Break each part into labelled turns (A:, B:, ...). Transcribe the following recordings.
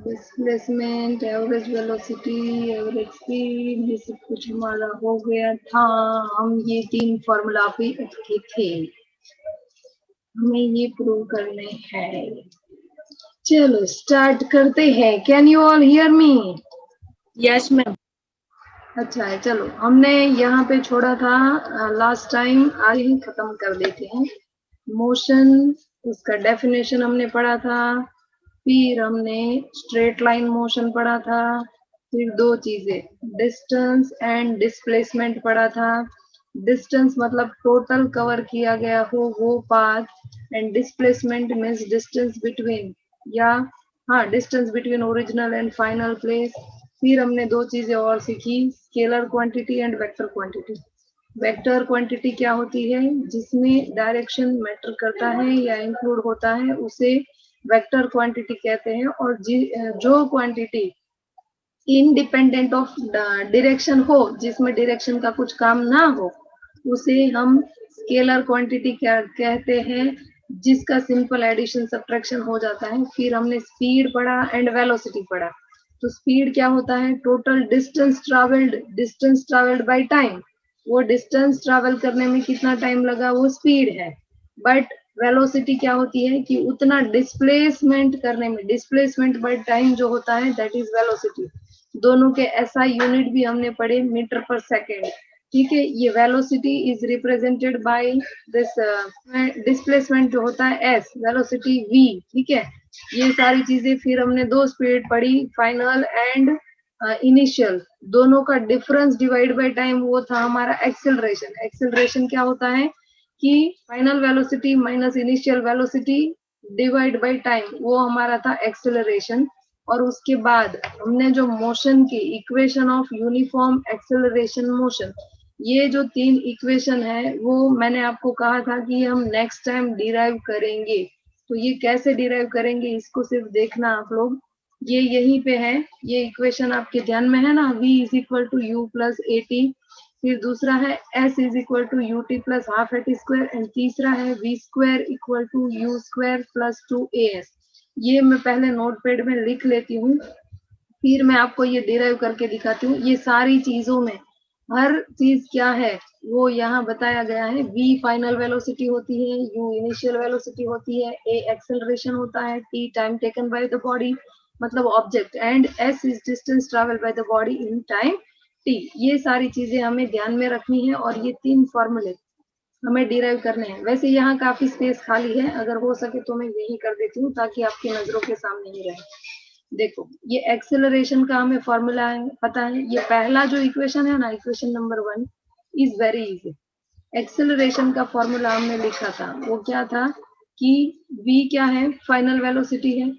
A: Displacement, average velocity, average speed, ये सब कुछ हमारा हो गया था। हम ये 3 फॉर्मूला पे अटके थे, हमें ये प्रूव करने हैं। चलो स्टार्ट करते हैं। Can you all hear me?
B: Yes ma'am.
A: अच्छा है, चलो हमने यहाँ पे छोड़ा था लास्ट टाइम, आज ही खत्म कर देते हैं। मोशन, उसका डेफिनेशन हमने पढ़ा था, फिर हमने स्ट्रेट लाइन मोशन पढ़ा था, फिर दो चीजें डिस्टेंस एंड डिस्प्लेसमेंट पढ़ा था। डिस्टेंस मतलब टोटल कवर किया गया हो वो path, and displacement means distance between, या हाँ distance between original and final place. फिर हमने दो चीजें और सीखी, scalar quantity and vector quantity. Vector quantity क्या होती है? जिसमें डायरेक्शन मैटर करता है या इंक्लूड होता है उसे वेक्टर क्वांटिटी कहते हैं। और जो क्वांटिटी इंडिपेंडेंट ऑफ डायरेक्शन हो, जिसमें डायरेक्शन का कुछ काम ना हो, उसे हम स्केलर क्वांटिटी क्या कहते हैं, जिसका सिंपल एडिशन सब्ट्रैक्शन हो जाता है। फिर हमने स्पीड पढ़ा एंड वेलोसिटी पढ़ा। तो स्पीड क्या होता है? Total distance travelled by time. वो डिस्टेंस ट्रैवल करने में कितना टाइम लगा, वो स्पीड है। बट वेलोसिटी क्या होती है कि उतना डिस्प्लेसमेंट करने में, डिस्प्लेसमेंट बाय टाइम जो होता है, दैट इज वेलोसिटी। दोनों के ऐसा यूनिट भी हमने पढ़े, मीटर पर सेकेंड। ठीक है, ये velocity is represented by this displacement जो होता है एस, वेलोसिटी वी। ठीक है, ये सारी चीजें फिर हमने दो स्पीड पढ़ी, फाइनल एंड इनिशियल। दोनों का डिफरेंस डिवाइड बाय टाइम वो था हमारा एक्सेलरेशन। एक्सेलरेशन क्या होता है कि final velocity minus initial velocity divide by time, वो हमारा था एक्सेलरेशन। और उसके बाद हमने जो मोशन की equation of uniform acceleration motion, ये जो 3 इक्वेशन है वो मैंने आपको कहा था कि हम नेक्स्ट टाइम डिराइव करेंगे। तो ये कैसे डिराइव करेंगे इसको सिर्फ देखना आप लोग, ये यहीं पे है, ये इक्वेशन आपके ध्यान में है ना, v is equal to u plus a t. फिर दूसरा है s is equal to U T plus half a t square, and तीसरा है v square equal to u square plus 2as। ये मैं पहले नोटपैड में लिख लेती हूँ, फिर मैं आपको ये डिराइव करके दिखाती हूँ। ये सारी चीजों में हर चीज क्या है वो यहाँ बताया गया है। v फाइनल वेलोसिटी होती है, u इनिशियल वेलोसिटी होती है, a एक्सेलरेशन होता है, t time taken by the body मतलब object, and s is distance travel by the body in time t। ये सारी चीजें हमें ध्यान में रखनी है और ये 3 फॉर्मूले हमें डिराइव करने हैं। वैसे यहाँ काफी स्पेस खाली है, अगर हो सके तो मैं यही कर देती हूँ ताकि आपकी नजरों के सामने ही रहे। देखो ये एक्सेलरेशन का हमें फॉर्मूला पता है, ये पहला जो इक्वेशन है ना, equation number 1 is very easy. Acceleration का फॉर्मूला हमने लिखा था, वो क्या था कि v क्या है, फाइनल वेलोसिटी है,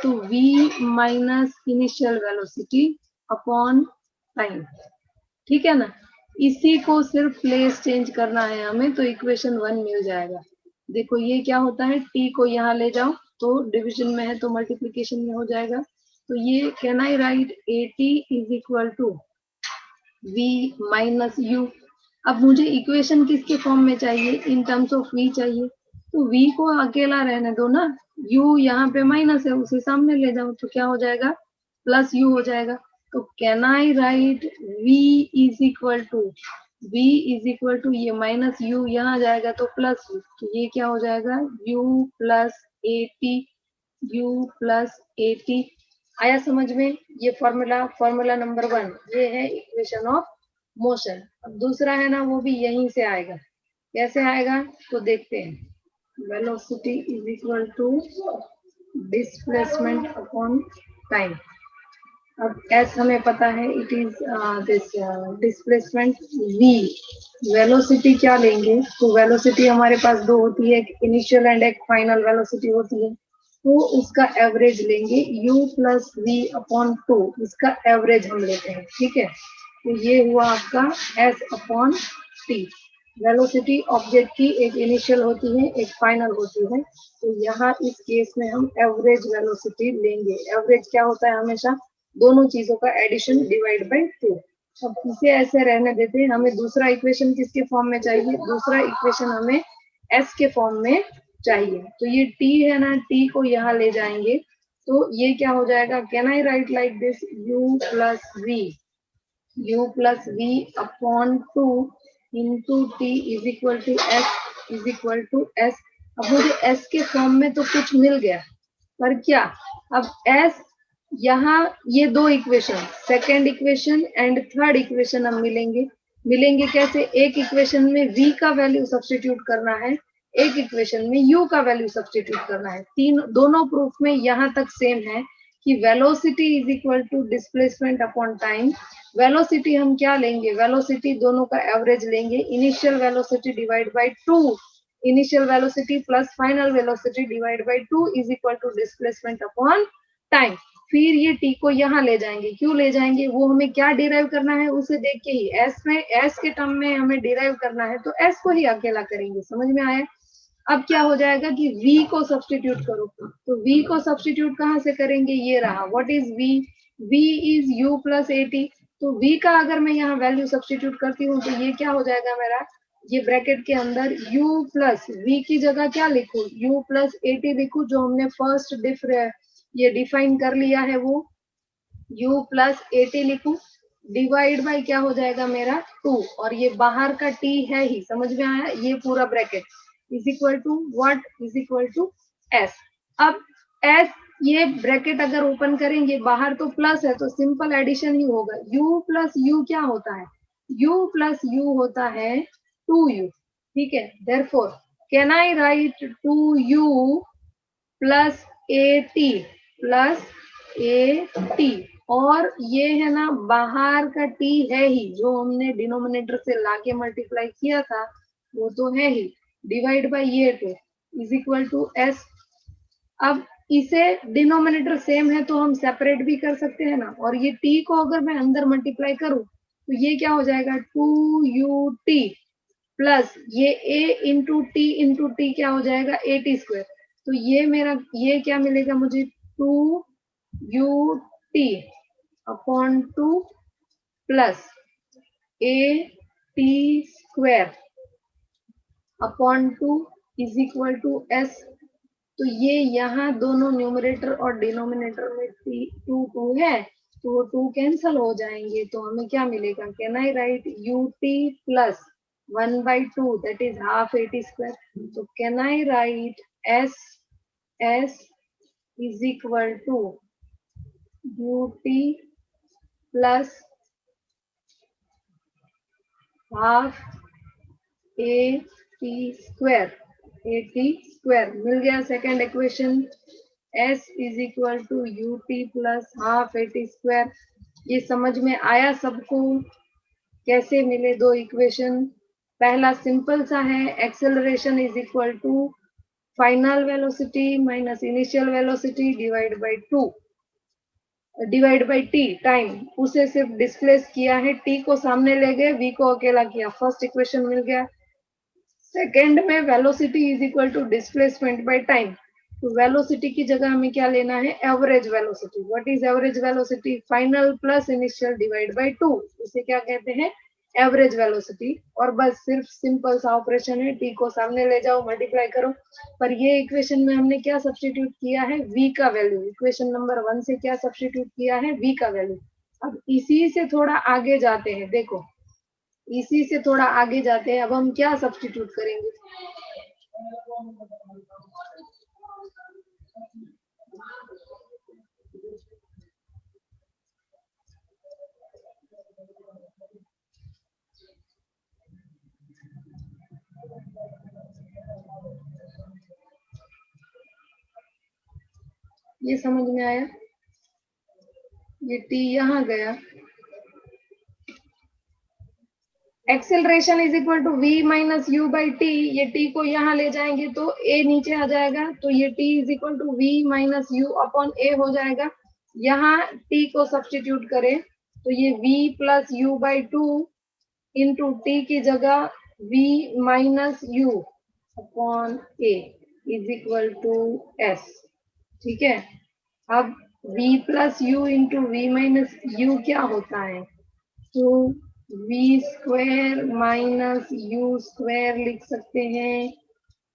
A: तो v minus initial velocity upon time. ठीक है ना, इसी को सिर्फ प्लेस चेंज करना है हमें, तो इक्वेशन 1 मिल जाएगा। देखो ये क्या होता है, t को यहाँ ले जाओ तो डिवीजन में है तो मल्टीप्लीकेशन में हो जाएगा। तो ये can I write at is equal to v minus u। अब मुझे इक्वेशन किसके फॉर्म में चाहिए, इन टर्म्स ऑफ v चाहिए, तो v को अकेला रहने दो ना, u यहाँ पे माइनस है उसे सामने ले जाओ तो क्या हो जाएगा, प्लस u हो जाएगा। तो can I write v is equal to ये माइनस u यहाँ जाएगा तो प्लस u, तो ये क्या हो जाएगा u प्लस ए टी। आया समझ में? ये फॉर्मूला नंबर 1 ये है इक्वेशन ऑफ मोशन। अब दूसरा है ना, वो भी यहीं से आएगा। कैसे आएगा तो देखते हैं, velocity is equal to displacement upon time. अब एस हमें पता है, it is this displacement v। Velocity क्या लेंगे, तो वेलोसिटी हमारे पास दो होती है, एक इनिशियल एंड एक फाइनल वेलोसिटी होती है, तो उसका एवरेज लेंगे u प्लस v अपॉन 2, इसका एवरेज हम लेते हैं। ठीक है, तो ये हुआ आपका s upon t। Velocity object की एक इनिशियल होती है एक फाइनल होती है, तो यहाँ इस केस में हम एवरेज वेलोसिटी लेंगे। एवरेज क्या होता है, हमेशा दोनों चीजों का एडिशन डिवाइड बाय 2। अब इसे ऐसे रहने देते हैं, हमें दूसरा इक्वेशन किसके फॉर्म में चाहिए, दूसरा इक्वेशन हमें एस के फॉर्म में चाहिए। तो ये टी है ना, टी को यहाँ ले जाएंगे तो ये क्या हो जाएगा, can I write like this, u plus v, u plus v upon 2 into t is equal to s, is equal to s. अब मुझे एस के फॉर्म में तो कुछ मिल गया, पर क्या, अब एस यहाँ ये दो equation, second equation and third equation हम मिलेंगे कैसे, एक इक्वेशन में v का वैल्यू सब्स्टिट्यूट करना है, एक इक्वेशन में u का वैल्यू सब्स्टिट्यूट करना है। तीन दोनों प्रूफ में यहाँ तक सेम है कि velocity is equal to displacement upon time. Velocity हम क्या लेंगे, वेलोसिटी दोनों का एवरेज लेंगे, initial velocity divide by 2, initial velocity plus final velocity divide by 2 is equal to displacement upon time. फिर ये टी को यहाँ ले जाएंगे, क्यों ले जाएंगे, वो हमें क्या डिराइव करना है उसे देख के ही, एस में, एस के टर्म में हमें डिराइव करना है तो एस को ही अकेला करेंगे, समझ में आया। अब क्या हो जाएगा कि v को सब्स्टिट्यूट करो, तो v को सब्स्टिट्यूट कहाँ से करेंगे, ये रहा, what is v, v is u plus a t. तो v का अगर मैं यहाँ वैल्यू सब्स्टिट्यूट करती हूँ तो ये क्या हो जाएगा मेरा, ये ब्रैकेट के अंदर u प्लस v की जगह क्या लिखूं, u प्लस ए टी लिखूं, जो हमने फर्स्ट ये डिफाइन कर लिया है वो u प्लस ए टी लिखूं, डिवाइड बाय क्या हो जाएगा मेरा 2, और ये बाहर का t है ही, समझ में आया, ये पूरा bracket is equal to what, is equal to s. अब एस, ये ब्रैकेट अगर ओपन करेंगे बाहर तो प्लस है तो सिंपल एडिशन ही होगा, u प्लस u क्या होता है, u प्लस u होता है 2u, ठीक है। Therefore can I right 2u plus a T, plus a T, और ये है ना बाहर का t है ही, जो हमने डिनोमिनेटर से लाके मल्टीप्लाई किया था वो तो है ही, डिवाइड बाय ये 2 इज इक्वल टू एस। अब इसे डिनोमिनेटर सेम है तो हम सेपरेट भी कर सकते हैं ना, और ये t को अगर मैं अंदर मल्टीप्लाई करूं तो ये क्या हो जाएगा 2ut प्लस ये a इंटू टी क्या हो जाएगा ए टी स्क्वायर। तो ये मेरा, ये क्या मिलेगा मुझे 2ut upon 2 plus a T square upon 2 is equal to s. तो ये यहाँ दोनों न्यूमरेटर और डिनोमिनेटर में 2 है तो वो 2 कैंसल हो जाएंगे, तो हमें क्या मिलेगा, can I write ut plus 1/2 that is half A T square. तो can I write S is equal to ut plus half A T square, A T square मिल गया second equation, s is equal to U T plus half A T square. ये समझ में आया सबको, कैसे मिले दो इक्वेशन। पहला सिंपल सा है, acceleration is equal to final velocity minus initial velocity divide by 2 divide by t time, उसे सिर्फ डिस्प्लेस किया है, टी को सामने ले गए, वी को अकेला किया, फर्स्ट इक्वेशन मिल गया। सेकेंड में velocity is equal to displacement by time, तो वेलोसिटी की जगह हमें क्या लेना है, average velocity. What is average velocity, final plus initial divide by 2, इसे क्या कहते हैं, एवरेज वेलोसिटी। और बस सिर्फ सिंपल सा ऑपरेशन है, टी को सामने ले जाओ, मल्टीप्लाई करो। पर ये इक्वेशन में हमने क्या सब्स्टिट्यूट किया है, v का वैल्यू, इक्वेशन नंबर 1 से क्या सब्स्टिट्यूट किया है, v का वैल्यू। अब इसी से थोड़ा आगे जाते हैं, देखो इसी से थोड़ा आगे जाते हैं, अब हम क्या सब्स्टिट्यूट करेंगे, ये समझ में आया, ये t यहाँ गया, acceleration is equal to v minus u by t, ये t को यहाँ ले जाएंगे तो a नीचे आ जाएगा, तो ये t is equal to v minus you upon a हो जाएगा। यहाँ t को सब्स्टिट्यूट करें तो ये v plus u by 2 into t की जगह v minus you upon a is equal to s, ठीक है। अब v plus u into v minus u क्या होता है, तो v square minus you square लिख सकते हैं,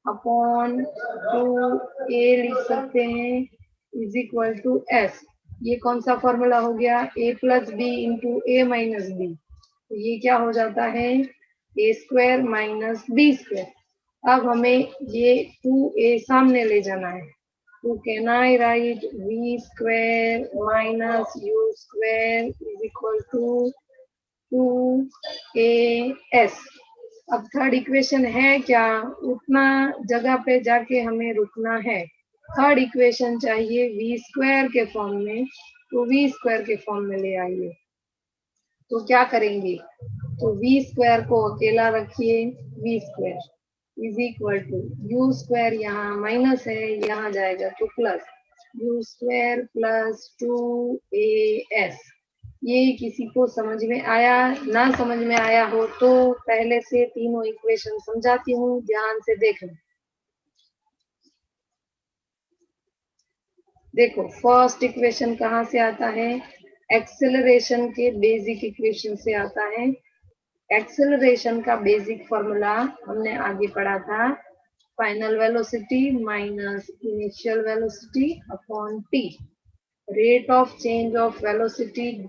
A: अपॉन 2a लिख सकते हैं इज इक्वल टू s। ये कौन सा फॉर्मूला हो गया, a plus b into a minus b, तो ये क्या हो जाता है a square minus B square. अब हमें ये 2a सामने ले जाना है, तो can I write v square minus u square is equal to 2as। अब थर्ड इक्वेशन है क्या, उतना जगह पे जाके हमें रुकना है। थर्ड इक्वेशन चाहिए v स्क्वायर के फॉर्म में, तो v स्क्वायर के फॉर्म में ले आइए। तो क्या करेंगे, तो v स्क्वायर को अकेला रखिए, v square is equal to u square, यहाँ माइनस है यहाँ जाएगा तो plus you square plus 2as। ये किसी को समझ में आया, ना समझ में आया हो तो पहले से तीनों इक्वेशन समझाती हूँ, ध्यान से देखना। देखो फर्स्ट इक्वेशन कहाँ से आता है, एक्सेलरेशन के बेसिक इक्वेशन से आता है। एक्सेलरेशन का बेसिक फॉर्मूला हमने आगे पढ़ा था, final velocity minus initial velocity upon t, rate of change of velocity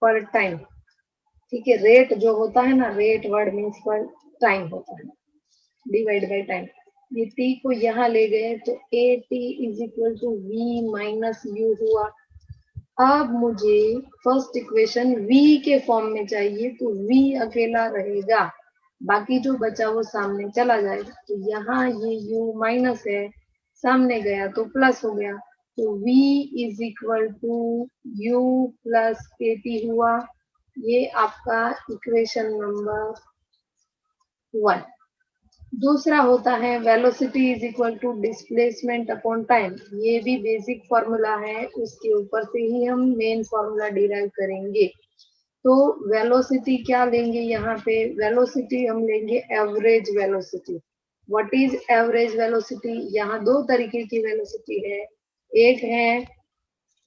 A: पर टाइम। ठीक है, रेट जो होता है ना, रेट वर्ड मीन्स पर टाइम होता है, डिवाइड बाय टाइम। ये टी को यहाँ ले गए तो a t is equal to v minus u हुआ। अब मुझे फर्स्ट इक्वेशन v के फॉर्म में चाहिए, तो v अकेला रहेगा, बाकी जो बचा वो सामने चला जाएगा। तो यहाँ ये u माइनस है, सामने गया तो प्लस हो गया, तो v is equal to u plus a t हुआ। ये आपका इक्वेशन नंबर 1। दूसरा होता है velocity is equal to displacement upon time, ये भी बेसिक फॉर्मूला है, उसके ऊपर से ही हम मेन फॉर्मूला डिराइव करेंगे। तो वेलोसिटी क्या लेंगे, यहाँ पे वेलोसिटी हम लेंगे average velocity. What is average velocity, यहाँ दो तरीके की वेलोसिटी है, एक है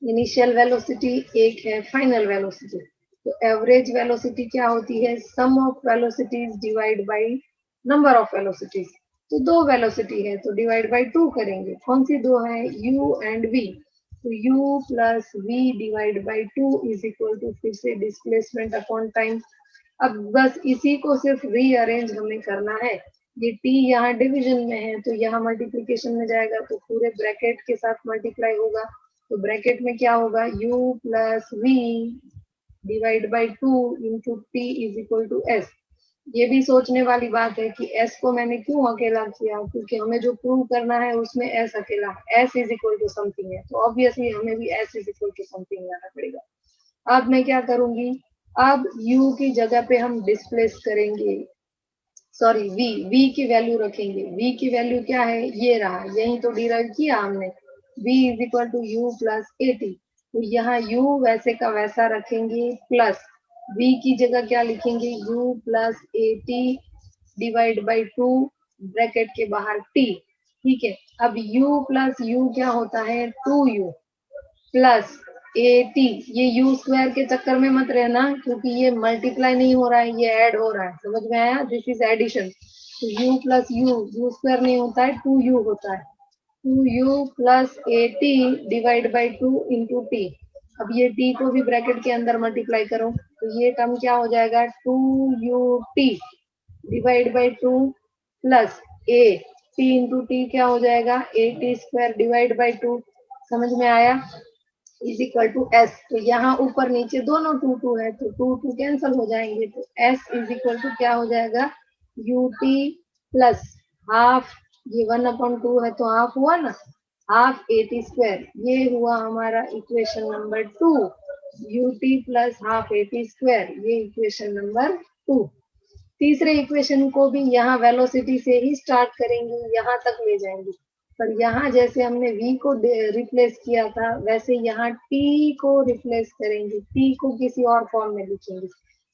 A: इनिशियल वेलोसिटी, एक है फाइनल वेलोसिटी। तो एवरेज वेलोसिटी क्या होती है, sum of velocities divide by number of velocities. तो दो वेलोसिटी है तो डिवाइड बाय 2 करेंगे, कौन सी दो है, u एंड v। तो u plus v divide by 2 is equal to फिर से डिस्प्लेसमेंट अपॉन टाइम। अब बस इसी को सिर्फ रीअरेंज हमें करना है, ये t यहाँ डिवीजन में है तो यहाँ मल्टीप्लीकेशन में जाएगा, तो पूरे ब्रैकेट के साथ मल्टीप्लाई होगा। तो ब्रैकेट में क्या होगा, u plus v divide by 2 into t is equal to s। ये भी सोचने वाली बात है कि s को मैंने क्यों अकेला किया, क्योंकि हमें जो प्रूव करना है उसमें s अकेला है, s is equal to something है, तो ऑब्वियसली हमें भी s is equal to something लाना पड़ेगा। अब मैं क्या करूंगी, अब u की जगह पे हम डिस्प्लेस करेंगे, सॉरी v की वैल्यू रखेंगे। v की वैल्यू क्या है, ये रहा, यही तो डिराइव किया हमने, v is equal to u plus a t. तो यहाँ u वैसे का वैसा रखेंगे, प्लस v की जगह क्या लिखेंगे, u plus a T divide by 2 bracket के बाहर t। ठीक है, अब u प्लस u क्या होता है, 2u प्लस ए टी। ये u स्क्वायर के चक्कर में मत रहना, क्योंकि ये मल्टीप्लाई नहीं हो रहा है, ये ऐड हो रहा है, समझ में आया, दिस इज एडिशन। तो u प्लस u स्क्वायर नहीं होता है, 2u होता है, 2u plus a T divide by 2 into T. अब ये t को भी ब्रैकेट के अंदर मल्टीप्लाई करो, तो ये टर्म क्या हो जाएगा, 2ut divide by 2 plus a T into T क्या हो जाएगा, A T square divide by 2। समझ में आया, इज इक्वल टू एस। तो यहाँ ऊपर नीचे दोनों 2 है, तो 2 कैंसिल हो जाएंगे, तो एस इज इक्वल टू क्या हो जाएगा, यू टी प्लस हाफ, ये 1/2 है तो हाफ हुआ ना, हाफ ए टी स्क्वायर, ये हुआ हमारा equation number 2। U T plus half A T square, ये इक्वेशन नंबर 2। तीसरे इक्वेशन को भी यहाँ वेलोसिटी से ही स्टार्ट करेंगे, यहाँ तक ले जाएंगे, पर यहाँ जैसे हमने v को रिप्लेस किया था, वैसे यहाँ t को रिप्लेस करेंगे, t को किसी और फॉर्म में लिखेंगे।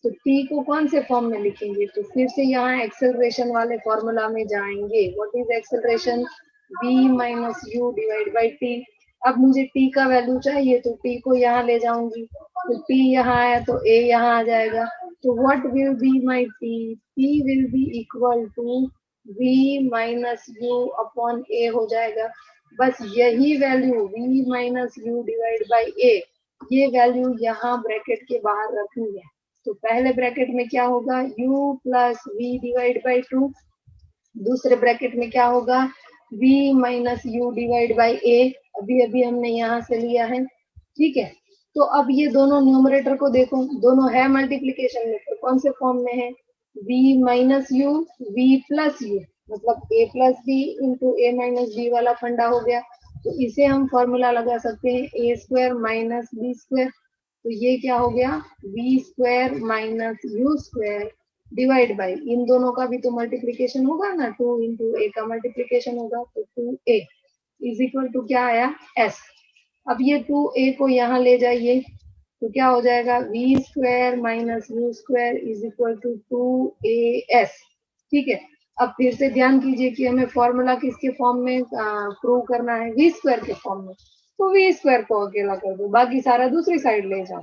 A: तो t को कौन से फॉर्म में लिखेंगे, तो फिर से यहाँ एक्सेलरेशन वाले फॉर्मूला में जाएंगे। What is acceleration, v minus U divide by t। अब मुझे t का वैल्यू चाहिए, तो t को यहाँ ले जाऊंगी, तो t यहाँ आया तो a यहाँ आ जाएगा। तो what will be my t, t will be equal to v minus you upon A हो जाएगा। बस यही value v minus U divide by A, ये वैल्यू यहाँ ब्रैकेट के बाहर रखनी है। तो पहले ब्रैकेट में क्या होगा, u plus V divide by 2, दूसरे ब्रैकेट में क्या होगा, v minus U divide by A, अभी अभी हमने यहाँ से लिया है, ठीक है। तो अब ये दोनों न्यूमरेटर को देखो, दोनों है मल्टीप्लीकेशन में, तो कौन से फॉर्म में है, v minus u v plus u, मतलब a plus b into a minus b वाला फंडा हो गया। तो इसे हम फॉर्मूला लगा सकते हैं A square minus B square. तो ये क्या हो गया, v square minus you square divide by, इन दोनों का भी तो मल्टीप्लीकेशन होगा ना, 2 इंटू ए का मल्टीप्लीकेशन होगा, तो 2a इज इक्वल टू क्या आया, s। अब ये 2a को यहाँ ले जाइए तो क्या हो जाएगा, v square minus you square is equal to 2as, ठीक है। अब फिर से ध्यान कीजिए कि हमें फॉर्मूला किसके फॉर्म में प्रूव करना है, v स्क्वायर के फॉर्म में। तो v स्क्वायर को अकेला कर दो, बाकी सारा दूसरी साइड ले जाओ।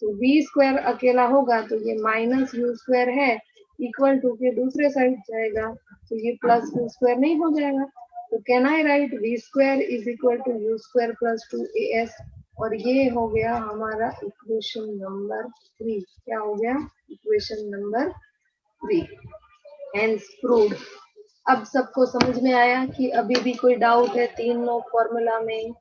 A: तो v स्क्वायर अकेला होगा तो ये माइनस यू स्क्वायर है, इक्वल टू के दूसरे साइड जाएगा, तो ये प्लस यू स्क्वायर नहीं हो जाएगा। तो can I write v square is equal to u square plus 2as, और ये हो गया हमारा इक्वेशन नंबर 3। क्या हो गया, इक्वेशन नंबर 3, हेंस प्रूव्ड। अब सबको समझ में आया कि अभी भी कोई डाउट है तीनों फॉर्मूला में?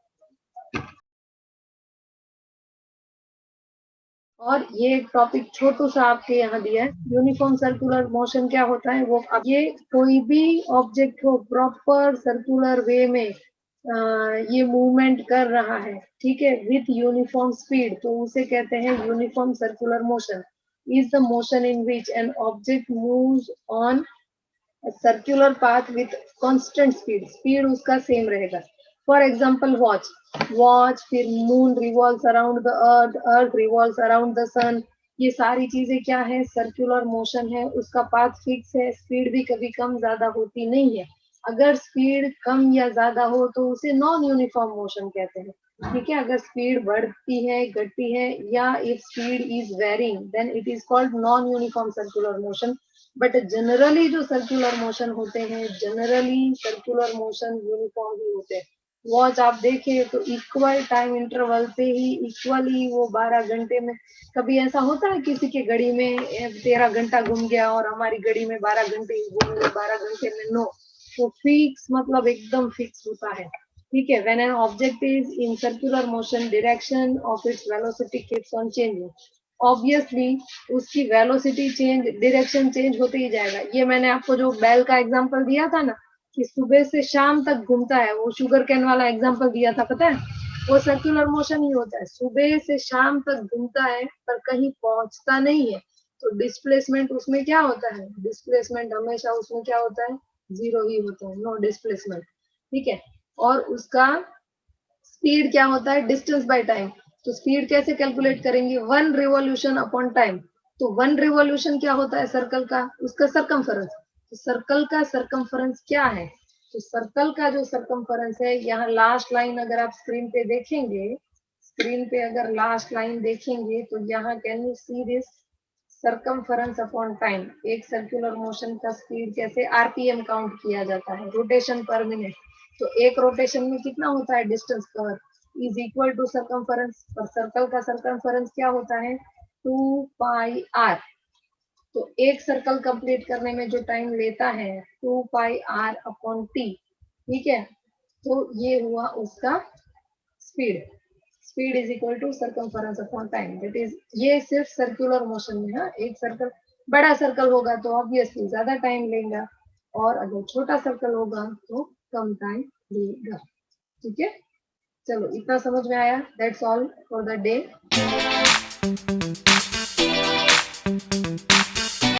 A: और ये एक टॉपिक छोटू सा आपके यहाँ दिया है, यूनिफॉर्म सर्कुलर मोशन क्या होता है वो। अब ये कोई भी ऑब्जेक्ट हो प्रॉपर सर्कुलर वे में ये मूवमेंट कर रहा है, ठीक है, विथ यूनिफॉर्म स्पीड, तो उसे कहते हैं uniform circular motion. Is the motion in which an object moves on circular path with constant speed, speed उसका सेम रहेगा। फॉर एग्जांपल वॉच, फिर moon revolves around the earth, revolves around the sun, ये सारी चीजें क्या है, circular motion है, उसका पाथ फिक्स है, स्पीड भी कभी कम ज्यादा होती नहीं है। अगर स्पीड कम या ज्यादा हो तो उसे नॉन यूनिफॉर्म मोशन कहते हैं, ठीक है। अगर स्पीड बढ़ती है, घटती है, या if speed is varying then it is called non uniform circular motion. But generally जो सर्कुलर मोशन होते हैं, जनरली सर्कुलर मोशन यूनिफॉर्म ही होते हैं। वॉच आप देखिए तो इक्वल टाइम इंटरवल पे ही इक्वली वो 12 घंटे में, कभी ऐसा होता है किसी के घड़ी में 13 घंटा घूम गया और हमारी घड़ी में 12 घंटे ही घूमेंगे, 12 घंटे में नो। तो फिक्स मतलब एकदम फिक्स होता है, ठीक है। When an object is in circular motion direction of its velocity keeps on changing, obviously उसकी वेलोसिटी चेंज, डायरेक्शन चेंज होते ही जाएगा। ये मैंने आपको जो बेल का एग्जांपल दिया था ना कि सुबह से शाम तक घूमता है, वो शुगर कैन वाला एग्जांपल दिया था, पता है, वो सर्कुलर मोशन ही होता है, सुबह से शाम तक घूमता है पर कहीं पहुंचता नहीं है। तो डिस्प्लेसमेंट उसमें क्या होता है, डिस्प्लेसमेंट हमेशा उसमें क्या होता है, जीरो ही होता है, नो डिस्प्लेसमेंट, ठीक है। और उसका स्पीड क्या होता है, डिस्टेंस बाय टाइम। तो स्पीड कैसे कैलकुलेट करेंगे, 1 रिवॉल्यूशन अपॉन टाइम। तो 1 रिवॉल्यूशन क्या होता है सर्कल का, उसका सरकमफेरेंस। तो सर्कल का सरकमफेरेंस क्या है, तो सर्कल का जो सरकमफेरेंस है, यहाँ लास्ट लाइन अगर आप स्क्रीन पे देखेंगे, स्क्रीन पे अगर लास्ट लाइन देखेंगे तो यहाँ can you see this, circumference upon time. एक सर्कुलर मोशन का स्पीड कैसे आरपीएम काउंट किया जाता है, रोटेशन पर मिनट। तो एक रोटेशन में कितना होता है distance cover, is equal to circumference, और सर्कल का सरकमफेरेंस क्या होता है, 2 पाई आर। तो एक सर्कल कंप्लीट करने में जो टाइम लेता है 2 पाई आर अपॉन टी, ठीक है। तो ये हुआ उसका speed, speed is equal to circumference upon time, that is, ये सिर्फ सर्कुलर मोशन में है। एक सर्कल, बड़ा सर्कल होगा तो ऑब्वियसली ज्यादा टाइम लेगा, और अगर छोटा सर्कल होगा तो कम टाइम लेगा, ठीक है। चलो इतना समझ में आया, that's all for the day.